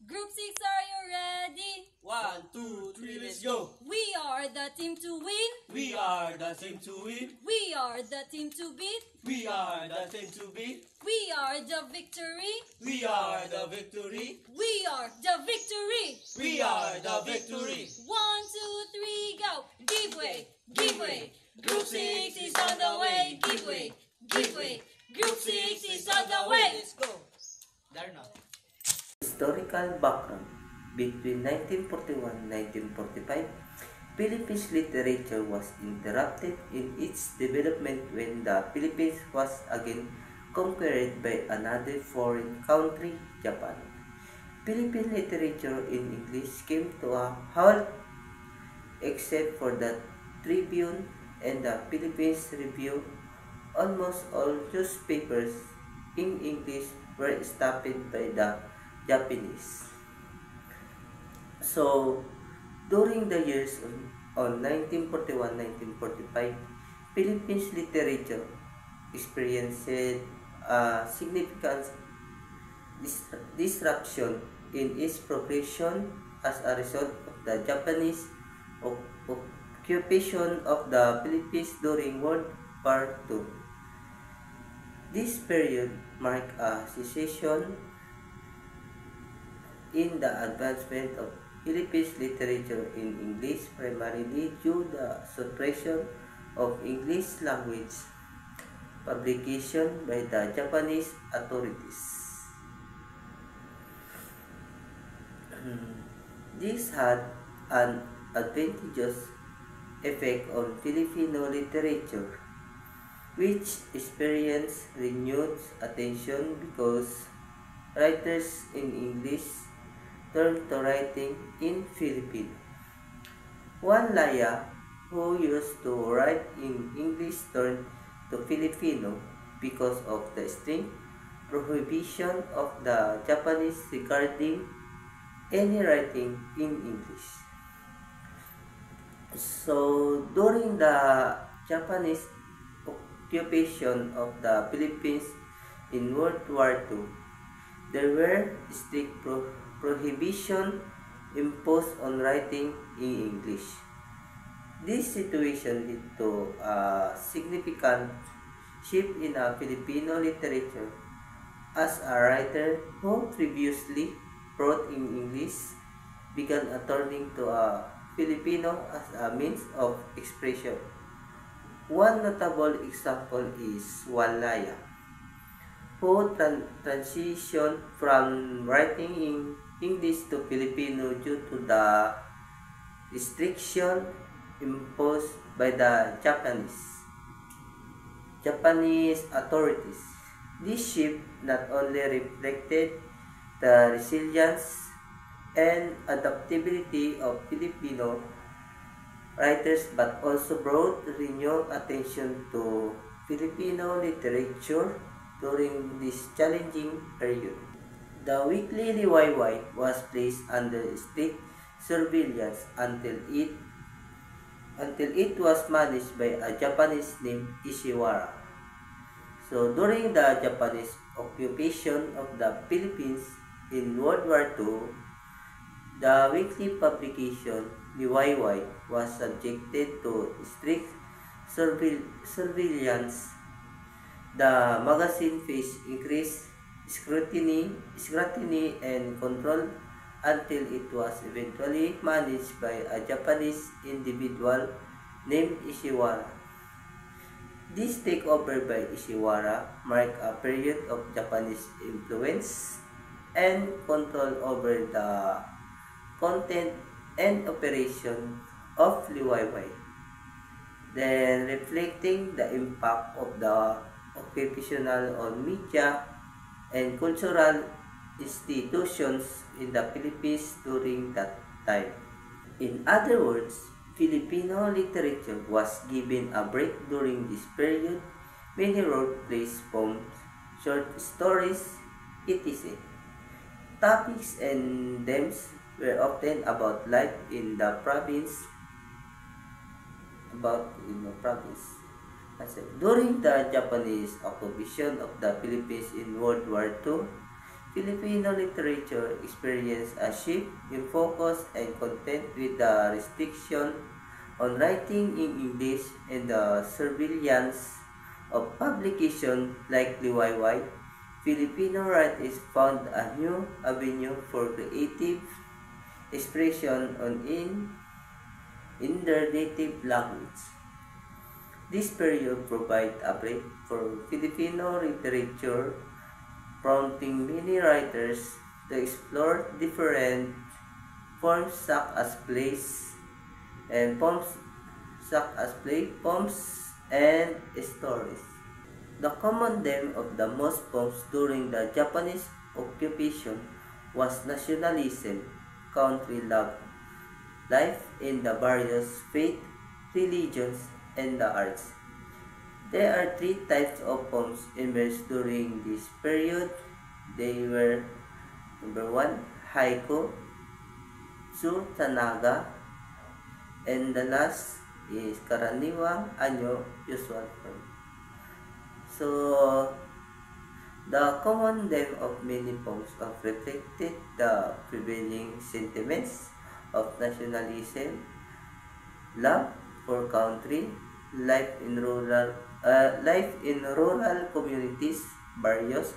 Group 6, are you ready? 1, 2, 3, let's go! We are the team to win. We are the team to win. We are the team to beat. We are the team to beat. We are the victory. We are the victory. We are the victory. We are the victory. 1, 2, 3, go! Give way, give way. Group 6 is on the way. Give way, give way. Group 6 is on the way. Let's go! Darna. Historical background. Between 1941 and 1945, Philippines literature was interrupted in its development when the Philippines was again conquered by another foreign country, Japan. Philippine literature in English came to a halt except for the Tribune and the Philippines Review. Almost all newspapers in English were stopped by the Japanese. So, during the years on 1941-1945, Philippines literature experienced a significant disruption in its progression as a result of the Japanese occupation of the Philippines during World War II. This period marked a cessation in the advancement of Philippines literature in English, primarily due to the suppression of English language publication by the Japanese authorities. This had an advantageous effect on Filipino literature, which experienced renewed attention because writers in English turned to writing in Filipino. Juan Laya, who used to write in English, turned to Filipino because of the strict prohibition of the Japanese regarding any writing in English. So, during the Japanese occupation of the Philippines in World War II, there were strict prohibition imposed on writing in English. This situation led to a significant shift in a Filipino literature, as a writer who previously wrote in English began turning to a Filipino as a means of expression. One notable example is Juan Laya, who transitioned from writing in English to Filipino due to the restriction imposed by the Japanese authorities. This shift not only reflected the resilience and adaptability of Filipino writers but also brought renewed attention to Filipino literature during this challenging period. The weekly Liwayway was placed under strict surveillance until it was managed by a Japanese named Ishiwara. So during the Japanese occupation of the Philippines in World War II, the weekly publication Liwayway was subjected to strict surveillance. The magazine faced increased scrutiny and control until it was eventually managed by a Japanese individual named Ishiwara. This takeover by Ishiwara marked a period of Japanese influence and control over the content and operation of Liwayway, then reflecting the impact of the occupational on media and cultural institutions in the Philippines during that time. In other words, Filipino literature was given a break during this period. Many wrote plays, poems, short stories, etc. Topics and themes were often about life in the province. During the Japanese occupation of the Philippines in World War II, Filipino literature experienced a shift in focus and content with the restriction on writing in English and the surveillance of publication like Liwayway. Filipino writers found a new avenue for creative expression in their native language. This period provided a break for Filipino literature, prompting many writers to explore different forms such as plays and poems and stories. The common theme of the most poems during the Japanese occupation was nationalism, country love, life in the various faith, religions, and the arts. There are three types of poems emerged during this period. They were number 1, haiku, 2, tanaga, and the last is karaniwang anyo, usual form. So, the common theme of many poems reflected the prevailing sentiments of nationalism, love for country, life in rural communities, various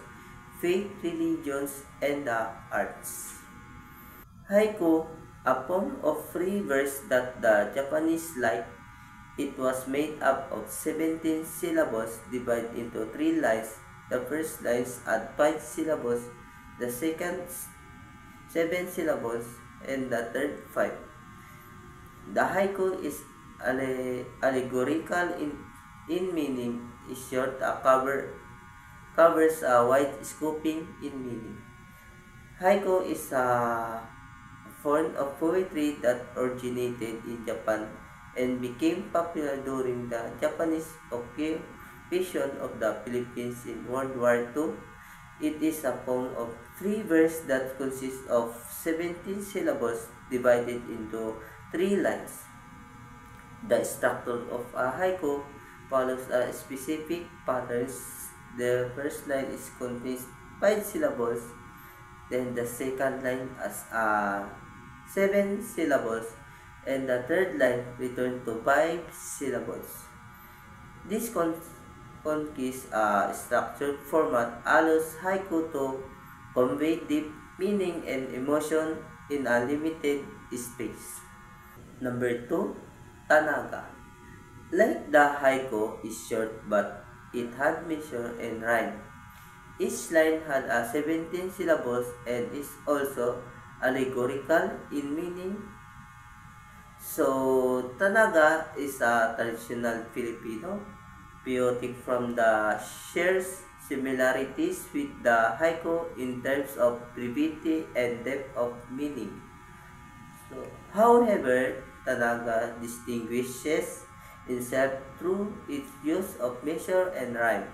faith, religions, and the arts. Haiku, a poem of free verse that the Japanese liked. It was made up of 17 syllables divided into 3 lines. The first lines had 5 syllables, the second 7 syllables, and the third 5. The haiku is allegorical in meaning, is short, covers a wide scoping in meaning. Haiku is a form of poetry that originated in Japan and became popular during the Japanese occupation of the Philippines in World War II. It is a poem of free verse that consists of 17 syllables divided into 3 lines. The structure of a haiku follows a specific pattern. The first line contains 5 syllables, then the second line has 7 syllables, and the third line returns to 5 syllables. This concise structured format allows haiku to convey deep meaning and emotion in a limited space. Number 2, tanaga. Like the haiku is short but it had measure and rhyme. Each line had 17 syllables and is also allegorical in meaning. So, tanaga is a traditional Filipino poetic from the shares similarities with the haiku in terms of brevity and depth of meaning. So, however, tanaga distinguishes itself through its use of measure and rhyme.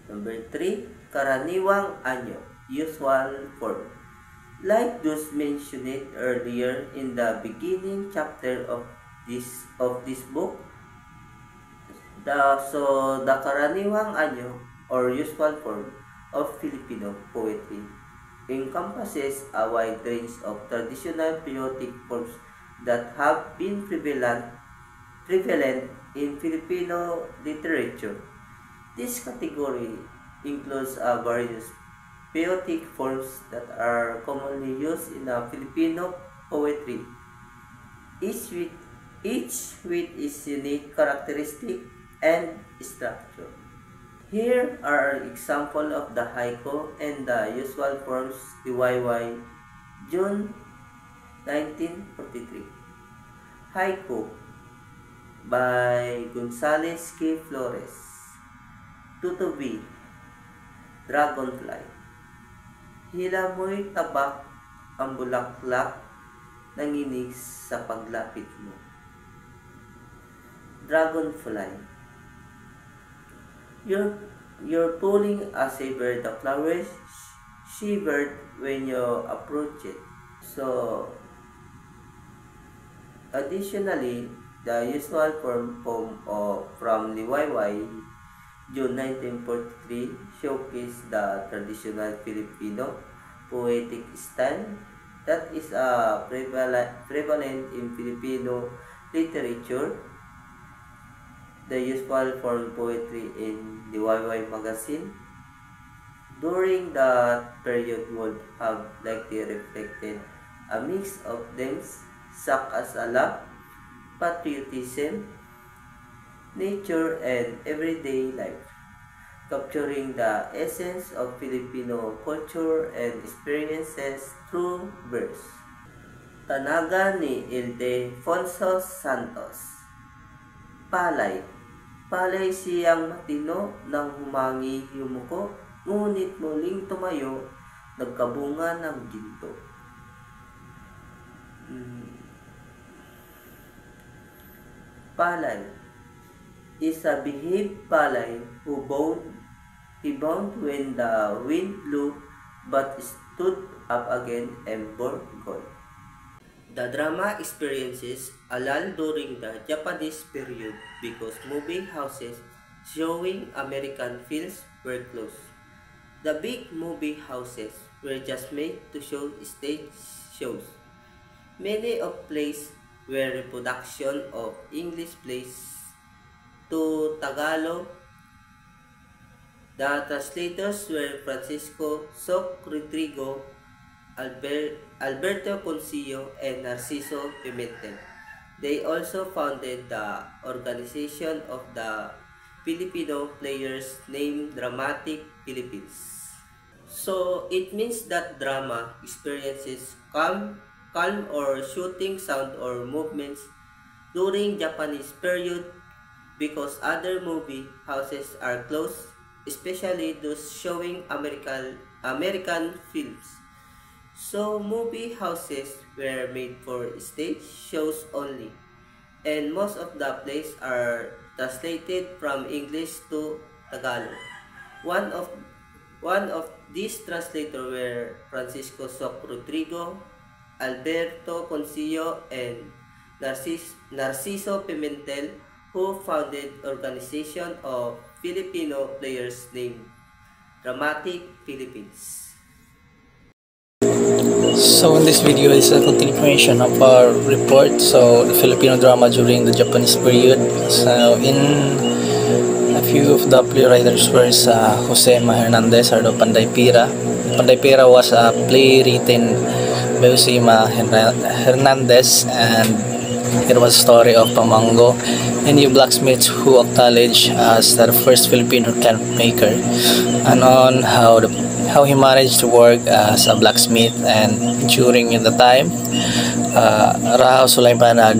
Number 3, karaniwang anyo, usual form. Like those mentioned earlier in the beginning chapter of this book, the karaniwang anyo or usual form of Filipino poetry encompasses a wide range of traditional poetic forms that have been prevalent in Filipino literature. This category includes various poetic forms that are commonly used in Filipino poetry, each with its unique characteristic and structure. Here are examples of the haiku and the usual forms. Liwayway, June 1943. Haiku by Gonzales K. Flores. Tutubi, Dragonfly. Hila mo'y tabak ang bulaklak, nanginig sa paglapit mo. Dragonfly. You're pulling a saber, the flowers shivered when you approach it. So, additionally, the usual form poem from Liwayway, June 1943, showcased the traditional Filipino poetic style that is prevalent in Filipino literature. The usual form poetry in the YY magazine during that period would have likely reflected a mix of themes such as love, patriotism, nature, and everyday life, capturing the essence of Filipino culture and experiences through verse. Tanaga ni Ildefonso Santos. Palay. Palay siyang matino nang humangi yumuko, ngunit muling tumayo, nagkabunga ng ginto. Palay is a behaved palay who bound when the wind blew but stood up again and bore gold. The drama experiences a lull during the Japanese period because movie houses showing American films were closed. The big movie houses were just made to show stage shows. Many of plays were reproduction of English plays to Tagalog. The translators were Francisco Soc Rodrigo, Alberto Concillo, and Narciso Pimentel. They also founded the organization of the Filipino players named Dramatic Philippines. So it means that drama experiences calm or shooting sound or movements during Japanese period because other movie houses are closed, especially those showing American films. So movie houses were made for stage shows only, and most of the plays are translated from English to Tagalog. One of these translators were Francisco Soc Rodrigo, Alberto Concillo, and Narciso Pimentel, who founded organization of Filipino players named Dramatic Philippines. So in this video is a continuation of our report, so the Filipino drama during the Japanese period. So in a few of the playwrights were Jose Ma Hernandez or the Panday Pira. Panday Pira was a play written by Jose Ma Hernandez, and it was a story of Pamango, a new blacksmith who acknowledged as the first Filipino camp maker, and on how he managed to work as a blacksmith. And during the time, Rahaw Sulaimanad,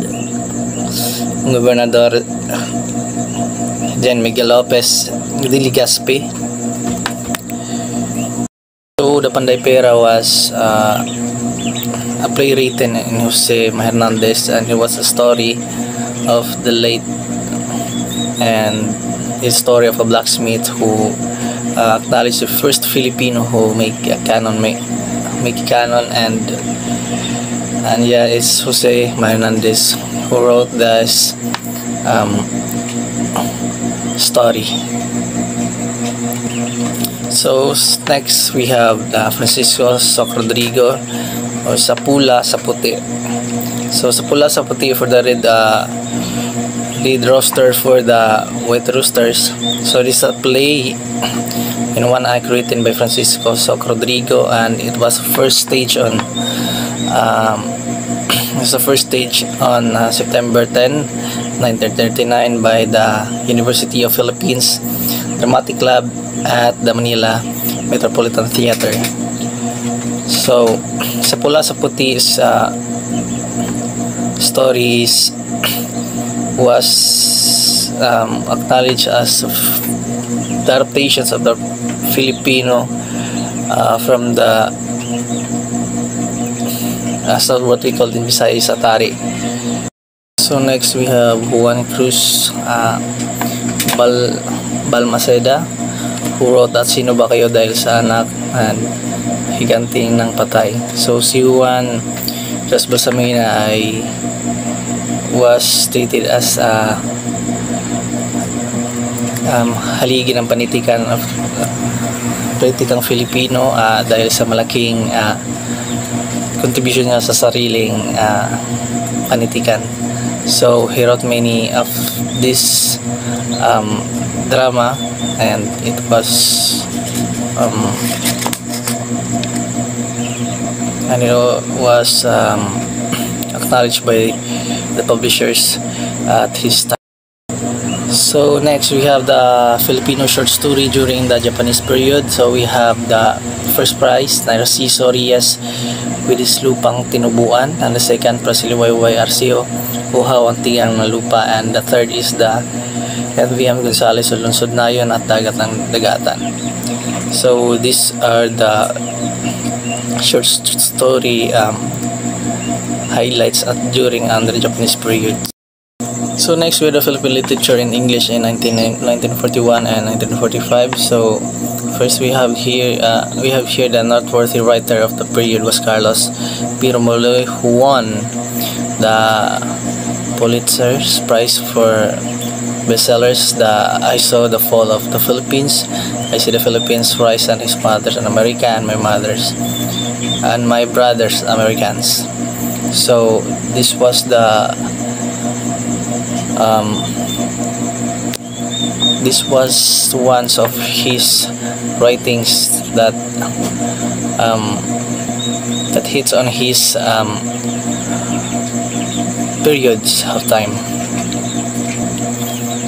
Gobernador Jan Miguel Lopez de Legazpi. So the Panday Pira was a play written in Jose Ma Hernandez, and it was a story of the late and his story of a blacksmith who acknowledged the first Filipino who make a canon, and yeah, it's Jose Ma Hernandez who wrote this story. So next we have Francisco Soc Rodrigo, or Sapula sa Puti. So Sapula sa Puti for the lead roster for the White Roosters. So this is a play in one act written by Francisco Soc Rodrigo, and it was first stage on September 10, 1939 by the University of Philippines Dramatic Club at the Manila Metropolitan Theater. So Sapula sa Puti is stories was acknowledged as the adaptations of the Filipino from the what we call in Visayas Atari. So next we have Juan Cruz Balmaceda, who wrote At Sino Ba Kayo Dahil Sa Anak and Higanting ng Patay. So si Juan Cruz Balmaceda ay was stated as haligi ng panitikan of politikang Filipino dahil sa malaking contribution niya sa sariling panitikan. So he wrote many of this drama, and it was acknowledged by the publishers at his time. So next we have the Filipino short story during the Japanese period. So we have the first prize, Narciso Reyes with his Lupang Tinubuan, and the second prize, Liwayway Arceo, Uhaw ang Tiyang na Lupa, and the third is the NVM Gonzales o Lungsod Nayon at Dagat ng Dagatan. So these are the short story highlights during the Japanese period. So next we have the Philippine literature in English in 1941 and 1945. So first we have here the noteworthy writer of the period was Carlos P. Romulo, who won the Pulitzer Prize for bestsellers. I Saw the Fall of the Philippines, I See the Philippines Rise, and His Mother's an America, and My Mother's and My Brother's Americans. So this was one of his writings that hits on his periods of time.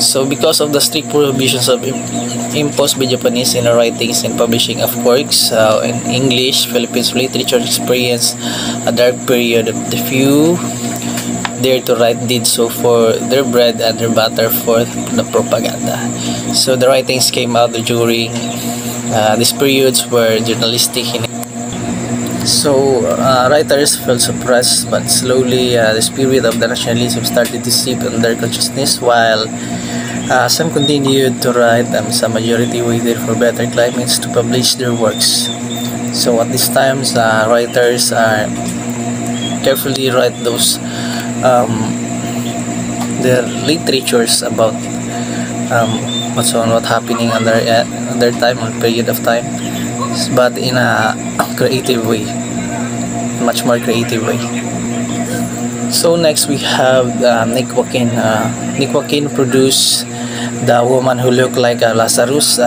So because of the strict prohibitions imposed by Japanese in the writings and publishing of works in English, Philippines literature experienced a dark period. The few dared to write did so for their bread and their butter for the propaganda. So the writings came out during these periods were journalistic. So writers felt suppressed, but slowly the spirit of the nationalism started to seep in their consciousness, while some continued to write and some majority waited for better climates to publish their works. So at these times, writers carefully write those their literatures about what's happening on their time, on period of time, but in a creative way, much more creative way. So next we have Nick Joaquin. Nick Joaquin produced The Woman Who Looked Like a Lazarus.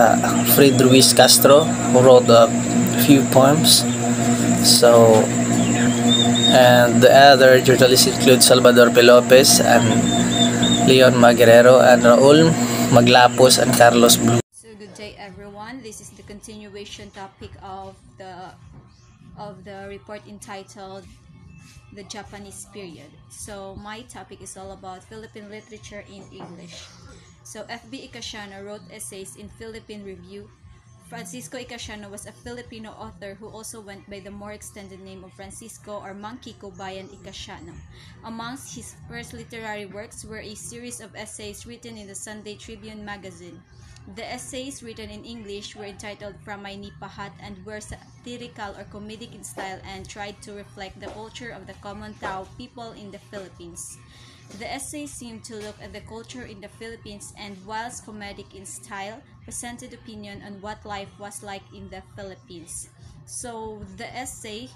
Fred Ruiz Castro, who wrote a few poems. So, and the other journalists include Salvador P. Lopez and Leon Maguerero and Raul Maglapos and Carlos Blue. So good day everyone. This is the continuation topic of the report entitled The Japanese Period. So my topic is all about Philippine literature in English. So F.B. Icasiano wrote essays in Philippine Review. Francisco Icasiano was a Filipino author who also went by the more extended name of Francisco or Monkey Cobayan Icasiano. Amongst his first literary works were a series of essays written in the Sunday Tribune magazine. The essays, written in English, were entitled From My Nipahat and were satirical or comedic in style and tried to reflect the culture of the common Tao people in the Philippines. The essays seemed to look at the culture in the Philippines and, whilst comedic in style, presented opinion on what life was like in the Philippines. So the essays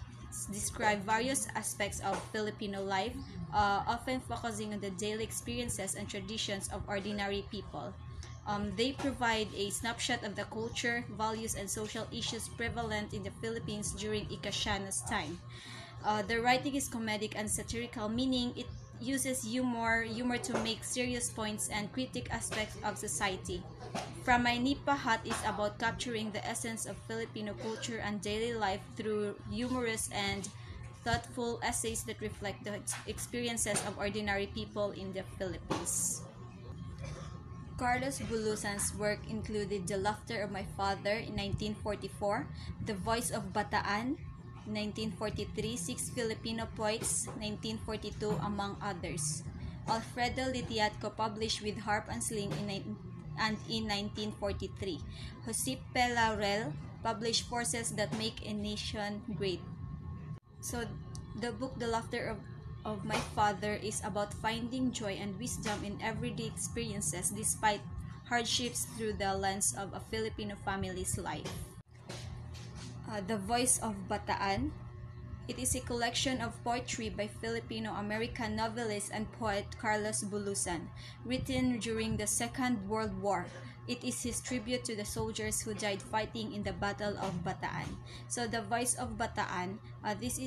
describe various aspects of Filipino life, often focusing on the daily experiences and traditions of ordinary people. They provide a snapshot of the culture, values, and social issues prevalent in the Philippines during Icasiano's time. The writing is comedic and satirical, meaning it uses humor to make serious points and critique aspects of society. From My Nipahat is about capturing the essence of Filipino culture and daily life through humorous and thoughtful essays that reflect the experiences of ordinary people in the Philippines. Carlos Bulusan's work included The Laughter of My Father in 1944, The Voice of Bataan 1943, Six Filipino Poets 1942, among others. Alfredo Litiatco published with Harp and Sling in 1943. Josep P. Laurel published Forces That Make a Nation Great. So the book The Laughter of My Father is about finding joy and wisdom in everyday experiences despite hardships through the lens of a Filipino family's life. The Voice of Bataan. It is a collection of poetry by Filipino-American novelist and poet Carlos Bulosan, written during the Second World War. It is his tribute to the soldiers who died fighting in the Battle of Bataan. So, The Voice of Bataan, this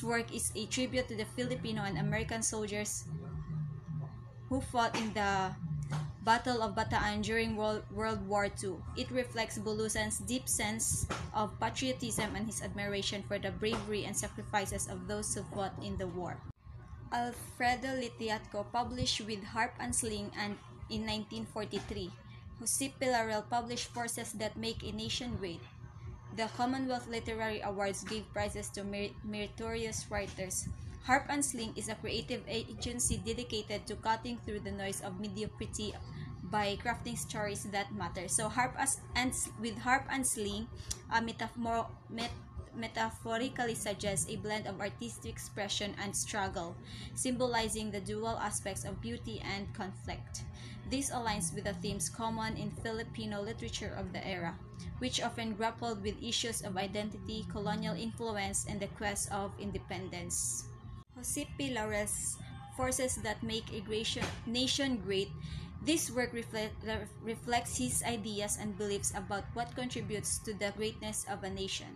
work is a tribute to the Filipino and American soldiers who fought in the Battle of Bataan during World War II. It reflects Bulosan's deep sense of patriotism and his admiration for the bravery and sacrifices of those who fought in the war. Alfredo Litiatko published with Harp and Sling and in 1943. Jose Pilarel published Forces That Make a Nation Great. The Commonwealth Literary Awards gave prizes to meritorious writers. Harp and Sling is a creative agency dedicated to cutting through the noise of mediocrity by crafting stories that matter. So with Harp and Sling, metaphorically suggests a blend of artistic expression and struggle, symbolizing the dual aspects of beauty and conflict. This aligns with the themes common in Filipino literature of the era, which often grappled with issues of identity, colonial influence, and the quest of independence. Jose Pilarel's Forces That Make a Nation Great. This work reflects his ideas and beliefs about what contributes to the greatness of a nation.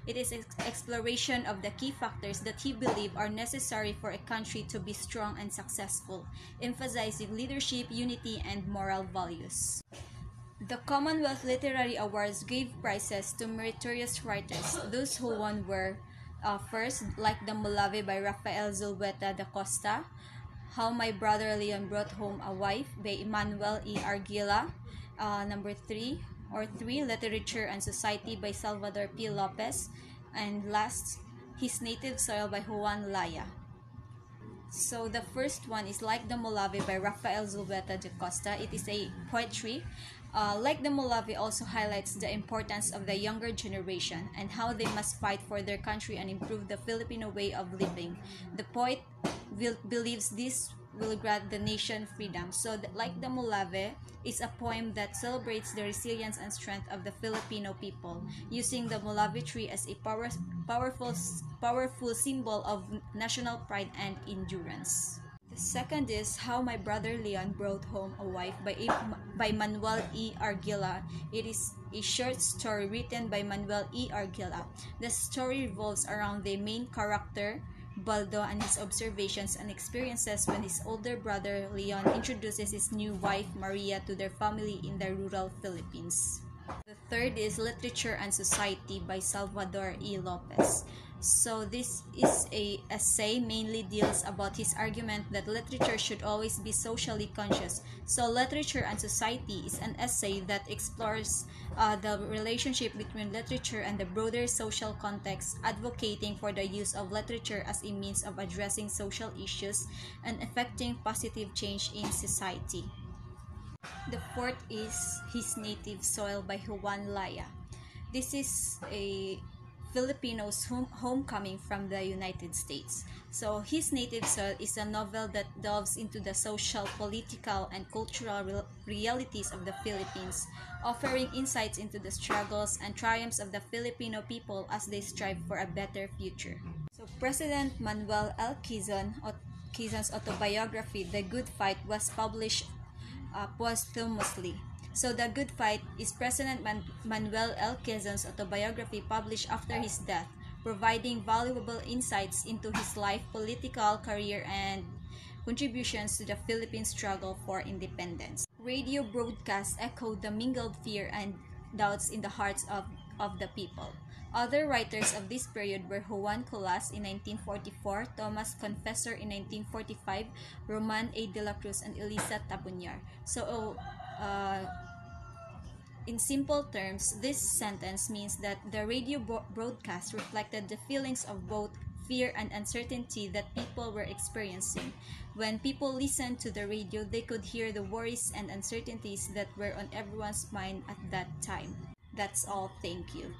It is an exploration of the key factors that he believed are necessary for a country to be strong and successful, emphasizing leadership, unity, and moral values. The Commonwealth Literary Awards gave prizes to meritorious writers. Those who won were first, Like the Mulave by Rafael Zulueta da Costa, How My Brother Leon Brought Home a Wife by Emmanuel E. Arguila, number 3, Literature and Society by Salvador P. Lopez, and last, His Native Soil by Juan Laya. So the first one is Like the Mulave by Rafael Zulueta da Costa. It is a poetry. Like the Mulave also highlights the importance of the younger generation and how they must fight for their country and improve the Filipino way of living. The poet believes this will grant the nation freedom. So, Like the Mulave is a poem that celebrates the resilience and strength of the Filipino people, using the Mulave tree as a powerful symbol of national pride and endurance. The second is How My Brother Leon Brought Home a Wife by Manuel E. Arguila. It is a short story written by Manuel E. Arguila. The story revolves around the main character, Baldo, and his observations and experiences when his older brother Leon introduces his new wife Maria to their family in the rural Philippines. The third is Literature and Society by Salvador E. Lopez. So this is a essay, mainly deals about his argument that literature should always be socially conscious. So Literature and Society is an essay that explores the relationship between literature and the broader social context, advocating for the use of literature as a means of addressing social issues and effecting positive change in society. The fourth is His Native Soil by Juan Laya. This is a Filipino's homecoming from the United States. So, His Native Soil is a novel that delves into the social, political, and cultural realities of the Philippines, offering insights into the struggles and triumphs of the Filipino people as they strive for a better future. So, President Manuel L. Quezon's autobiography, The Good Fight, was published posthumously. So, The Good Fight is President Manuel L. Quezon's autobiography published after his death, providing valuable insights into his life, political career, and contributions to the Philippine struggle for independence. Radio broadcasts echoed the mingled fear and doubts in the hearts of the people. Other writers of this period were Juan Colas in 1944, Thomas Confessor in 1945, Roman A. de la Cruz, and Elisa Tabunyar. So, in simple terms, this sentence means that the radio broadcast reflected the feelings of both fear and uncertainty that people were experiencing. When people listened to the radio, they could hear the worries and uncertainties that were on everyone's mind at that time. That's all. Thank you.